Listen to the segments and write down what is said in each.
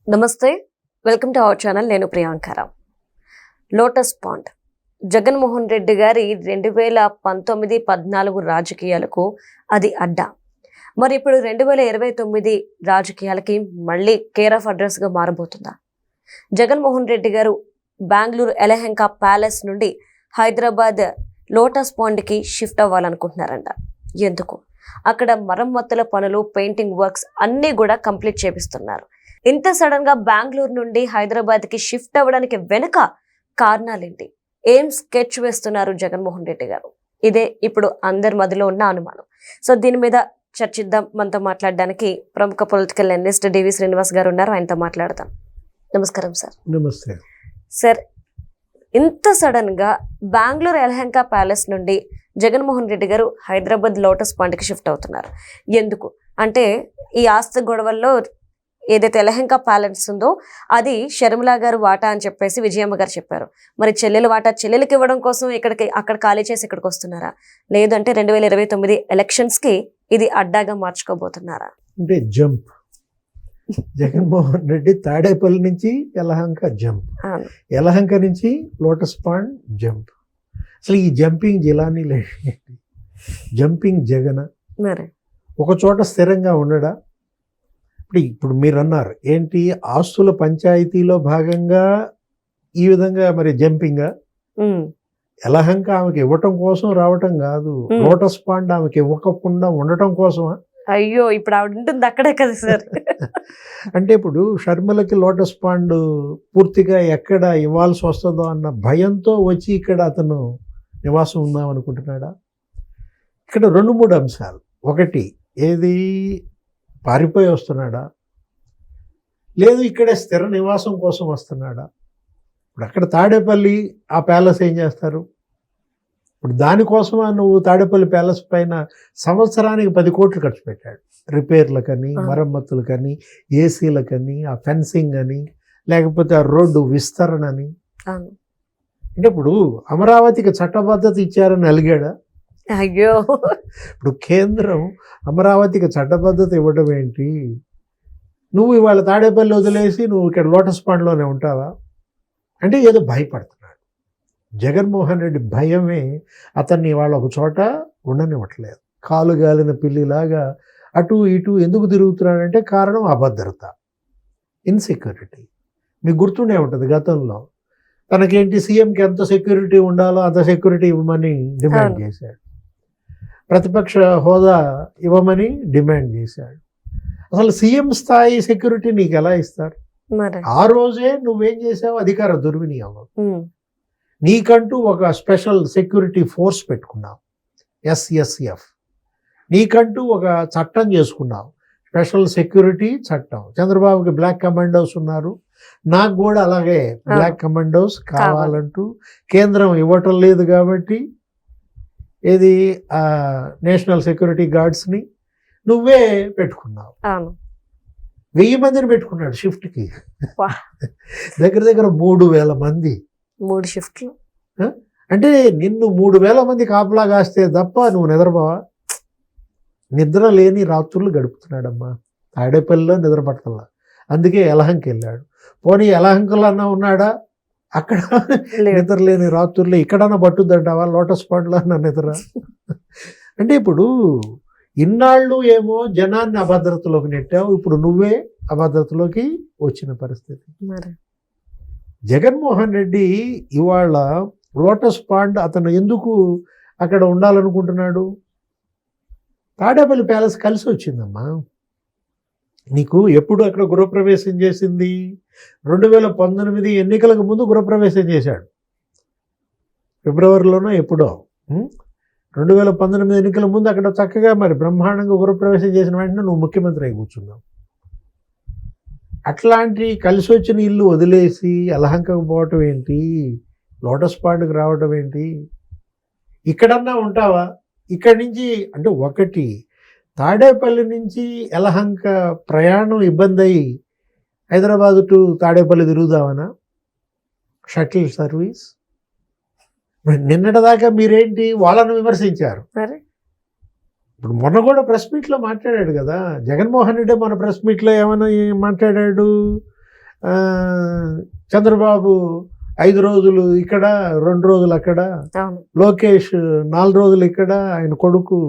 నమస్తే, welcome to our channel. నేను Priyanka Rao. Lotus pond Jaganmohan Reddy గారి 2019-14 రాజకీయాలకు అది అడ్డా. మరి ఇప్పుడు 2029 రాజకీయాలకి మళ్ళీ కేర్ ఆఫ్ అడ్రస్గా మారబోతుందా? జగన్మోహన్ రెడ్డి గారు బెంగళూరు ఎలహంక ప్యాలెస్ నుండి హైదరాబాద్ లోటస్ పాండ్కి షిఫ్ట్ అవ్వాలనుకుంటున్నారంట. ఎందుకు? అక్కడ మరమ్మతుల పనులు, పెయింటింగ్ వర్క్స్ అన్నీ కూడా కంప్లీట్ చేపిస్తున్నారు. ఇంత సడన్ గా బెంగళూరు నుండి హైదరాబాద్ కి షిఫ్ట్ అవ్వడానికి వెనుక కారణాలేంటి? ఏం స్కెచ్ వేస్తున్నారు జగన్మోహన్ రెడ్డి గారు? ఇదే ఇప్పుడు అందరి మధ్యలో ఉన్న అనుమానం. సో దీని మీద చర్చిద్దాం. మనతో మాట్లాడడానికి ప్రముఖ పొలిటికల్ అనలిస్ట్ డివి శ్రీనివాస్ గారు ఉన్నారు. ఆయనతో మాట్లాడదాం. నమస్కారం సార్. నమస్తే సార్, ఇంత సడన్ గా బెంగళూరు ఎలహంక ప్యాలెస్ నుండి జగన్మోహన్ రెడ్డి గారు హైదరాబాద్ లోటస్ పాండ్కి షిఫ్ట్ అవుతున్నారు. ఎందుకు అంటే ఈ ఆస్తి గొడవల్లో ఏదైతే ఎలహంక ప్యాలెస్ ఉందో అది షర్మిల గారు వాటా అని చెప్పేసి విజయమ్మ గారు చెప్పారు. మరి చెల్లెలు వాటా చెల్లెలకి ఇవ్వడం కోసం అక్కడ ఖాళీ చేసి ఇక్కడికి వస్తున్నారా? లేదంటే 2029 ఎలక్షన్స్ కి ఇది అడ్డాగా మార్చుకోబోతున్నారా? అంటే జంప్ జగన్మోహన్ రెడ్డి తాడేపల్లి నుంచి యలహంక జంప్, యలహంక నుంచి లోటస్ పాండ్ జంప్. అసలు ఈ జంపింగ్ జిలానీ లేండి, జంపింగ్ జగన్ మరి ఒక చోట స్థిరంగా ఉండడా? ఇప్పుడు మీరు అన్నారు ఏంటి, ఆస్తుల పంచాయతీలో భాగంగా ఈ విధంగా మరి జంపింగా? యలహంక ఆమెకి ఇవ్వటం కోసం రావటం కాదు, లోటస్ పాండ్ ఆమెకి ఇవ్వకుండా ఉండటం కోసమా? అయ్యో, ఇప్పుడు ఆవిడ ఉంటుంది అక్కడే కదా సార్. అంటే ఇప్పుడు షర్మిలకి లోటస్ పాండ్ పూర్తిగా ఎక్కడ ఇవ్వాల్సి వస్తుందో అన్న భయంతో వచ్చి ఇక్కడ అతను నివాసం ఉందాం అనుకుంటున్నాడా? ఇక్కడ 2-3 అంశాలు. ఒకటి, ఏది పారిపోయి వస్తున్నాడా, లేదు ఇక్కడే స్థిర నివాసం కోసం వస్తున్నాడా? ఇప్పుడు అక్కడ తాడేపల్లి ఆ ప్యాలెస్ ఏం చేస్తారు? ఇప్పుడు దానికోసమా నువ్వు తాడేపల్లి ప్యాలెస్ పైన సంవత్సరానికి 10 కోట్లు ఖర్చు పెట్టాడు, రిపేర్లకని, మరమ్మతులకని, ఏసీలకని, ఆ ఫెన్సింగ్ అని, లేకపోతే ఆ రోడ్డు విస్తరణ అని. అంటే ఇప్పుడు అమరావతికి చట్టబద్ధత ఇచ్చారని అలిగాడా? అయ్యో, ఇప్పుడు కేంద్రం అమరావతికి చట్టబద్ధత ఇవ్వడం ఏంటి? నువ్వు ఇవాళ తాడేపల్లి వదిలేసి నువ్వు ఇక్కడ లోటస్ పాండ్లోనే ఉంటావా? అంటే ఏదో భయపడుతున్నాడు జగన్మోహన్ రెడ్డి. భయమే అతన్ని ఇవాళ ఒక చోట ఉండనివ్వట్లేదు. కాలు గాలిన పిల్లిలాగా అటు ఇటు ఎందుకు తిరుగుతున్నాడంటే కారణం అభద్రత, ఇన్సెక్యూరిటీ. మీకు గుర్తుండే ఉంటుంది గతంలో తనకేంటి, సీఎంకి ఎంత సెక్యూరిటీ ఉండాలో అంత సెక్యూరిటీ ఇవ్వమని డిమాండ్ చేశాడు, ప్రతిపక్ష హోదా ఇవ్వమని డిమాండ్ చేశాడు. అసలు సీఎం స్థాయి సెక్యూరిటీ నీకు ఎలా ఇస్తారు? ఆ రోజే నువ్వేం చేసావు? అధికార దుర్వినియోగం. నీకంటూ ఒక స్పెషల్ సెక్యూరిటీ ఫోర్స్ పెట్టుకున్నావు, SSF. నీకంటూ ఒక చట్టం చేసుకున్నావు, స్పెషల్ సెక్యూరిటీ చట్టం. చంద్రబాబుకి బ్లాక్ కమాండోస్ ఉన్నారు, నాకు కూడా అలాగే బ్లాక్ కమాండోస్ కావాలంటూ కేంద్రం ఇవ్వటం లేదు కాబట్టి ఏది నేషనల్ సెక్యూరిటీ గార్డ్స్ని నువ్వే పెట్టుకున్నావు. 1000 మందిని పెట్టుకున్నాడు షిఫ్ట్కి. దగ్గర 3,000 మంది 3 షిఫ్ట్లు. అంటే నిన్ను 3,000 మంది కాపలా కాస్తే తప్ప నువ్వు నిద్రపోవా? నిద్ర లేని రాత్రులు గడుపుతున్నాడమ్మా. తాడేపల్లిలో నిద్ర పట్టల్లా, అందుకే యలహంక వెళ్ళాడు. పోనీ యలహంకలో అన్నా ఉన్నాడా? అక్కడ నిద్ర లేని రాత్రుల్లో ఇక్కడన్నా పట్టుద్దంటావా? లోటస్ పాండ్లో అన్న నిద్ర? అంటే ఇప్పుడు ఇన్నాళ్ళు ఏమో జనాన్ని అభద్రతలోకి నెట్టావు, ఇప్పుడు నువ్వే అభద్రతలోకి వచ్చిన పరిస్థితి. జగన్మోహన్ రెడ్డి ఇవాళ లోటస్ పాండ్ అతను ఎందుకు అక్కడ ఉండాలనుకుంటున్నాడు? తాడేపల్లి ప్యాలెస్ కలిసి వచ్చిందమ్మా నీకు. ఎప్పుడు అక్కడ గృహప్రవేశం చేసింది? 2019 ఎన్నికలకు ముందు గృహప్రవేశం చేశాడు, ఫిబ్రవరిలోనో ఎప్పుడో. 2019 ఎన్నికల ముందు అక్కడ చక్కగా మరి బ్రహ్మాండంగా గృహప్రవేశం చేసిన వెంటనే నువ్వు ముఖ్యమంత్రి అయి కూర్చున్నావు. అట్లాంటి కలిసి వచ్చిన ఇల్లు వదిలేసి యలహంకకు పోవటం ఏంటి, లోటస్ పాండ్కి రావటం ఏంటి? ఇక్కడన్నా ఉంటావా? ఇక్కడి నుంచి అంటే ఒకటి, తాడేపల్లి నుంచి యలహంక ప్రయాణం ఇబ్బంది అయ్యి హైదరాబాద్ టు తాడేపల్లి తిరుగుదామనా? Shuttle service. నిన్నటిదాకా మీరేంటి వాళ్ళను విమర్శించారు. ఇప్పుడు మొన్న కూడా ప్రెస్ మీట్లో మాట్లాడాడు కదా జగన్మోహన్ రెడ్డి. మన ప్రెస్ మీట్లో ఏమైనా మాట్లాడాడు, చంద్రబాబు 5 రోజులు ఇక్కడ 2 రోజులు అక్కడ, అవును. లోకేష్ 4 రోజులు ఇక్కడ, ఆయన కొడుకు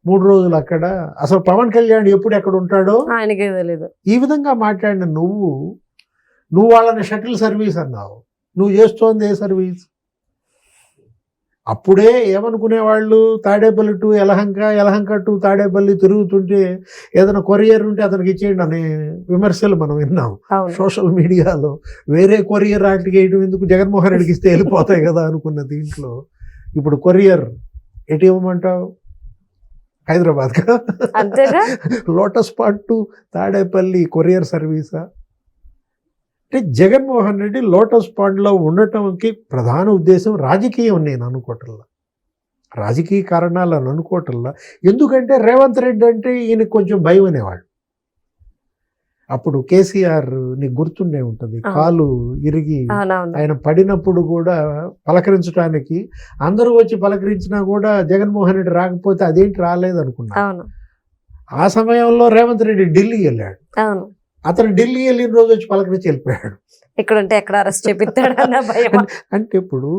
3 రోజులు అక్కడ, అసలు పవన్ కళ్యాణ్ ఎప్పుడు ఎక్కడ ఉంటాడో ఆయనకే తెలీదు. ఈ విధంగా మాట్లాడిన నువ్వు వాళ్ళని షటిల్ సర్వీస్ అన్నావు. నువ్వు చేస్తోంది ఏ సర్వీస్? అప్పుడే ఏమనుకునేవాళ్ళు, తాడేపల్లి టు యలహంక, యలహంక టు తాడేపల్లి తిరుగుతుంటే ఏదైనా కొరియర్ ఉంటే అతనికి ఇచ్చేయండి అనే విమర్శలు మనం విన్నాం అవును. సోషల్ మీడియాలో. వేరే కొరియర్ ఆటికి వేయడం ఎందుకు, జగన్మోహన్ రెడ్డికి ఇస్తే వెళ్ళిపోతాయి కదా అనుకున్న దీంట్లో ఇప్పుడు కొరియర్ ఎటు ఇవ్వమంటావు? హైదరాబాద్ కా? అంతేగా. Lotus pond to Tadepalli courier సర్వీసా? అంటే జగన్మోహన్ రెడ్డి లోటస్ పాండ్లో ఉండటంకి ప్రధాన ఉద్దేశం రాజకీయం నేను అనుకోవటంలా, రాజకీయ కారణాలు అని అనుకోవటంలా. ఎందుకంటే రేవంత్ రెడ్డి అంటే ఈయనకి కొంచెం భయం అనేవాడు. అప్పుడు కేసీఆర్ నీకు గుర్తుండే ఉంటుంది, కాలు ఇరిగి ఆయన పడినప్పుడు కూడా పలకరించడానికి అందరూ వచ్చి పలకరించినా కూడా జగన్మోహన్ రెడ్డి రాకపోతే అదేంటి రాలేదు అనుకున్నాను. ఆ సమయంలో రేవంత్ రెడ్డి ఢిల్లీ వెళ్ళాడు. అతను ఢిల్లీ వెళ్ళిన రోజు వచ్చి పలకరించి వెళ్ళిపోయాడు. ఇక్కడ ఉంటే ఎక్కడ అరెస్ట్ చేపిస్తాడన్న భయం. అంటే ఇప్పుడు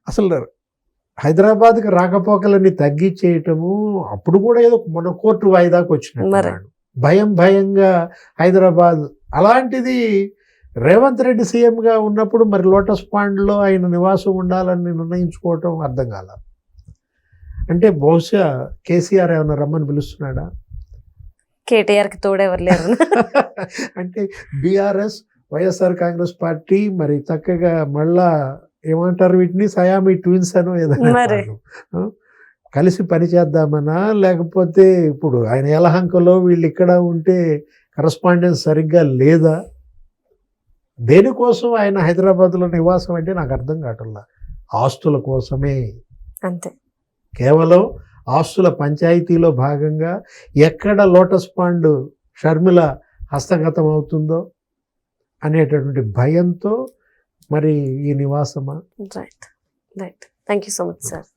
అసలు హైదరాబాద్కి రాకపోకలన్నీ తగ్గించేయటము, అప్పుడు కూడా ఏదో మన కోర్టు వాయిదాకు వచ్చినట్టు భయంగా హైదరాబాద్. అలాంటిది రేవంత్ రెడ్డి సీఎంగా ఉన్నప్పుడు మరి లోటస్ పాండ్లో ఆయన నివాసం ఉండాలని నిర్ణయించుకోవటం అర్థం కాల. అంటే బహుశా కేసీఆర్ ఏమైనా రమ్మని పిలుస్తున్నాడా? కేటీఆర్కి తోడెవరు లేరు. అంటే బీఆర్ఎస్, వైఎస్ఆర్ కాంగ్రెస్ పార్టీ మరి చక్కగా మళ్ళా ఏమంటారు వీటిని, సయామి ట్విన్స్ అనో ఏదైనా కలిసి పనిచేద్దామనా, లేకపోతే ఇప్పుడు ఆయన యలహంకలో వీళ్ళు ఇక్కడ ఉంటే కరస్పాండెన్స్ సరిగ్గా లేదా? దేనికోసం ఆయన హైదరాబాద్లో నివాసం అంటే నాకు అర్థం కావట్లా. ఆస్తుల కోసమే, అంతే. కేవలం ఆస్తుల పంచాయతీలో భాగంగా ఎక్కడ లోటస్ పాండ్ షర్మిల హస్తగతం అవుతుందో అనేటటువంటి భయంతో మరి ఈ నివాసమా? Right. Thank you so much sir.